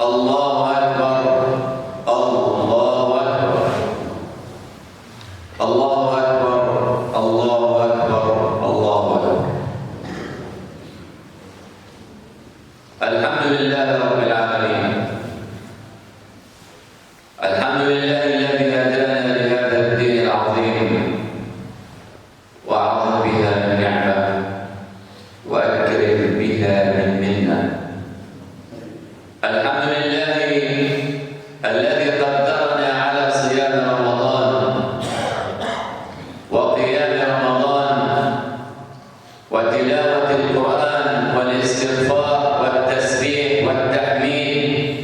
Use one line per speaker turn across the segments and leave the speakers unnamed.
الله أكبر الله أكبر الله أكبر الله أكبر الله أكبر. الحمد لله رب العالمين. الحمد لله الذي هدانا لهذا الدين العظيم وأعظم بها من نعمة وأكرم بها من منة. الحمد لله الذي قدرنا على صيام رمضان وقيام رمضان وتلاوة القرآن والاستغفار والتسبيح والتحميد.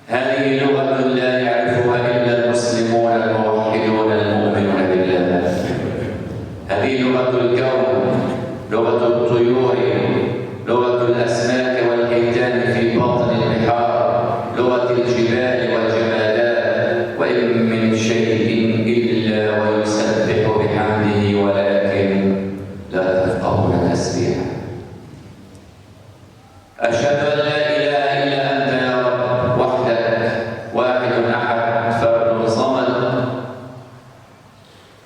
هذه لغة لا يعرفها إلا المسلمون الموحدون المؤمنون بالله. هذه لغة الكون، لغة الطيور، لغة الأسماك والحيتان في باطن البحار، لغة الجبال والجمادات. وإن من شيء إلا ويسبح بحمده ولكن لا تفقهون تسبيحه. أشهد أن لا إله إلا أنت يا رب وحدك واحد أحد فرد صمد،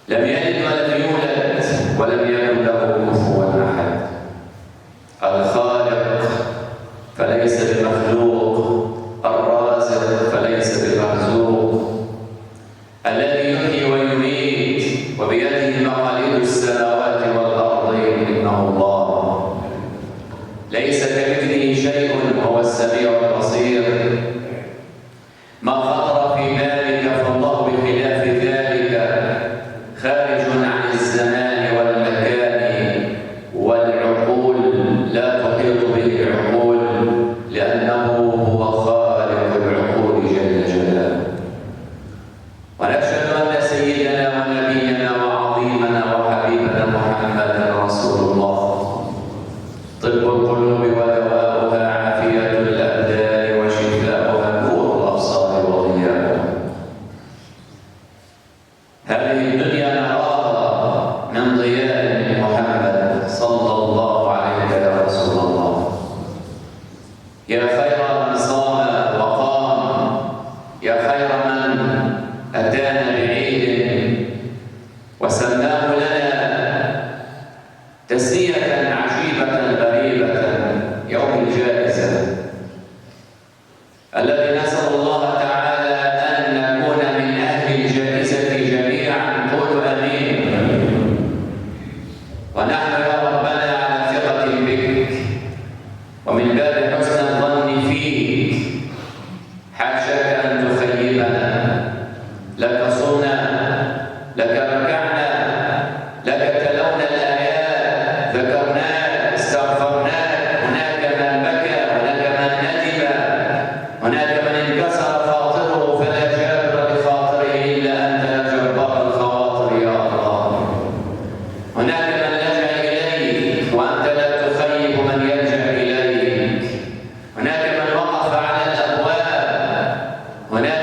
لم يلد ولم يولد ولم يكن له كفوا أحد. الخالق فليس بمخلوق، الرازق فليس بمرزوق، الذي يحيي ويميت وبيده مقاليد السماوات والأرض إنه الله. ليس كمثله شيء وهو السميع البصير. ما خطر في بالك فالله بخلاف ذلك خارج عن الزمان والمكان والعقول، لا تحيط به العقول لأنه هو خالق العقول جل جلاله. ونشهد أن سيدنا ونبينا وعظيمنا وحبيبنا محمدا رسول الله، طب القلوب ودواؤها، عافية الأبدان وشفاؤها، نور الأبصار وضياؤها. هذه الدنيا نراها من ضياء من محمد صلى الله عليه يا رسول الله. يا خير من صام وقام، يا خير من أتانا بعيد وسماه لنا تسمية عجيبة غريبة، يوم الجائزة، الذي نسأل الله تعالى أن نكون من أهل الجائزة جميعا. قولوا آمين. ونحن يا ربنا على ثقة بك ومن باب حسن الظن فيك، حاشاك أن تخيبنا. لك صمنا، لك ركعنا، لك تلونا الآيات، ذكرناك، استغفرناك. هناك من بكى، هناك من ندم، هناك من انكسر خاطره فلا جابر لخاطره إلا أنت يا جبار الخواطر يا الله. هناك من لجأ إليك وأنت لا تخيب من يلجأ إليك. هناك من وقف على الأبواب، هناك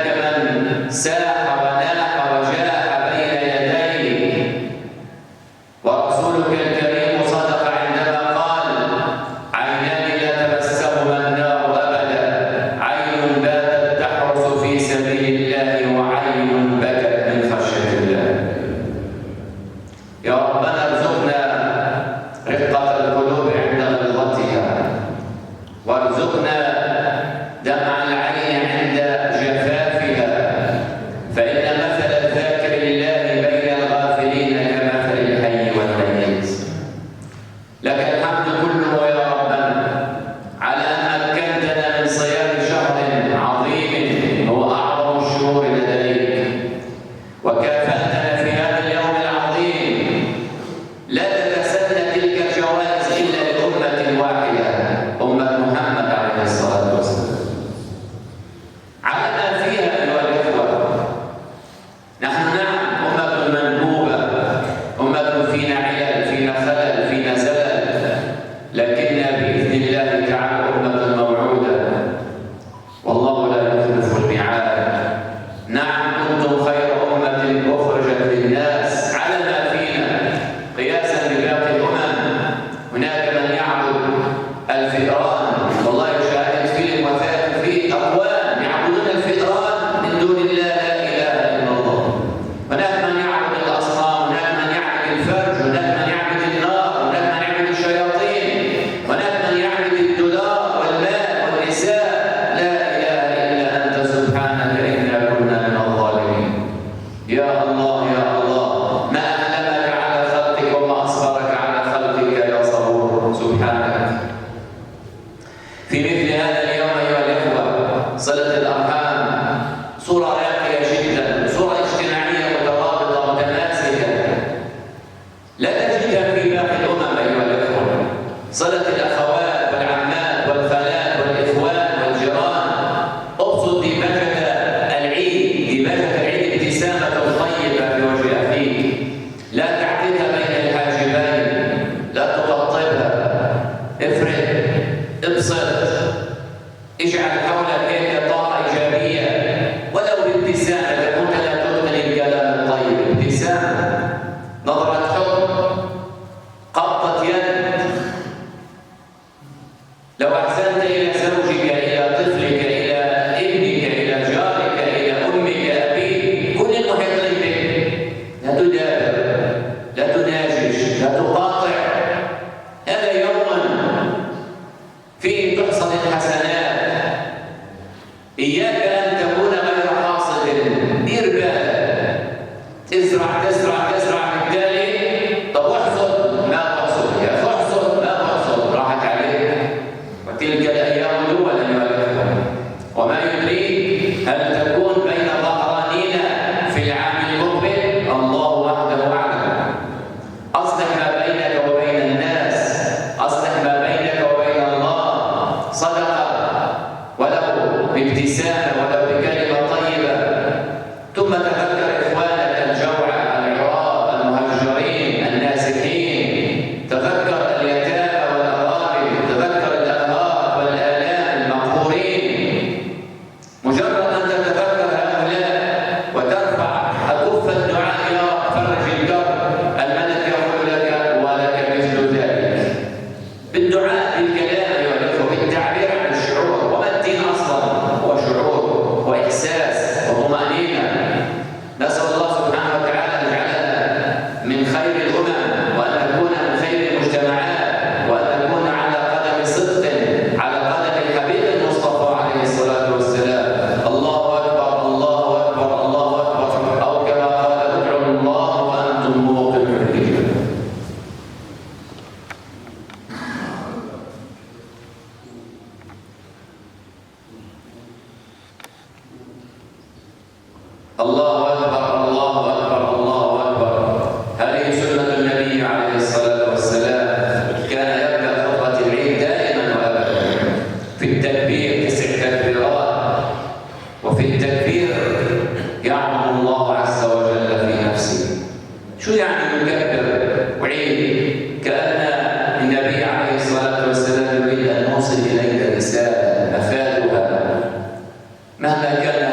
صلة الأرحام صورة راقية جدا، صورة اجتماعية مترابطة متماسكة لا تجدها في باقي الأمم أيها الأخوة. صلة الأخوات والعمات والخالات والإخوان والجيران، أبسط ديباجة العيد ابتسامة طيبة في وجه أخيك، لا تعقدها بين الحاجبين، لا تقطبها، افرد، ابسط، اجعل حولك هيك طاقة إيجابية ولو بابتسامة. إذا كنت لا تؤمن الكلام الطيب، ابتسامة، نظرة حب، قبضة يد. لو أحسنت إلى زوجك، إلى طفلك، إلى ابنك، إلى جارك، إلى أمك، أبيك، كل المحيطين بك، لا تدابر، لا تناجش، لا تقاطع. هذا يوم فيه تحصد الحسنات. إياك أن تكون غير حاصد، دير بالك، تزرع بالتالي طب احصد ما تحصد، يا أخي احصد ما تحصد، راحت عليك. وتلك الأيام دولا يا الأخوة، وما يدريك هل تكون بين ظهرانينا في العام المقبل. الله وحده أعلم. أصلح ما بينك وبين الناس، أصلح ما بينك وبين الله، صدقة ولو بابتسامة ولو بكلمة طيبة. ثم تذكر إخوانك الجوعى، العراة، المهجرين، النازحين، تذكر اليتامى والأرامل، تذكر الأبهات والآلام المقهورين. مجرد أن تتذكر هؤلاء وترفع أكف الدعاء يا رب فرج الكرب، الملك يقول لك ولك مثل ذلك. بالدعاء، بالكلام أيها الأخوة، بالتعبير عن الشعور. وما الدين أصلا؟ هو شعور وإحساس وطمأنينة. نسأل الله سبحانه وتعالى أن يجعلنا من خير الأمم، وأن نكون من خير المجتمعات، وأن نكون على قدم صدق، على قدم الحبيب المصطفى عليه الصلاة والسلام. الله أكبر، الله أكبر، الله أكبر، أو كما قال ادعوا الله وأنتم موقنون بالإجابة. الله أكبر، الله أكبر، الله أكبر. هذه سنة النبي عليه الصلاة والسلام. كان يبدأ خطبة العيد دائما وأبدا في التكبير 9 تكبيرات، وفي التكبير يعظم الله عز وجل في نفسه. شو يعني نكبر وعيد؟ كأن النبي عليه الصلاة والسلام يريد أن نوصل إليك رسالة مفادها مهما كان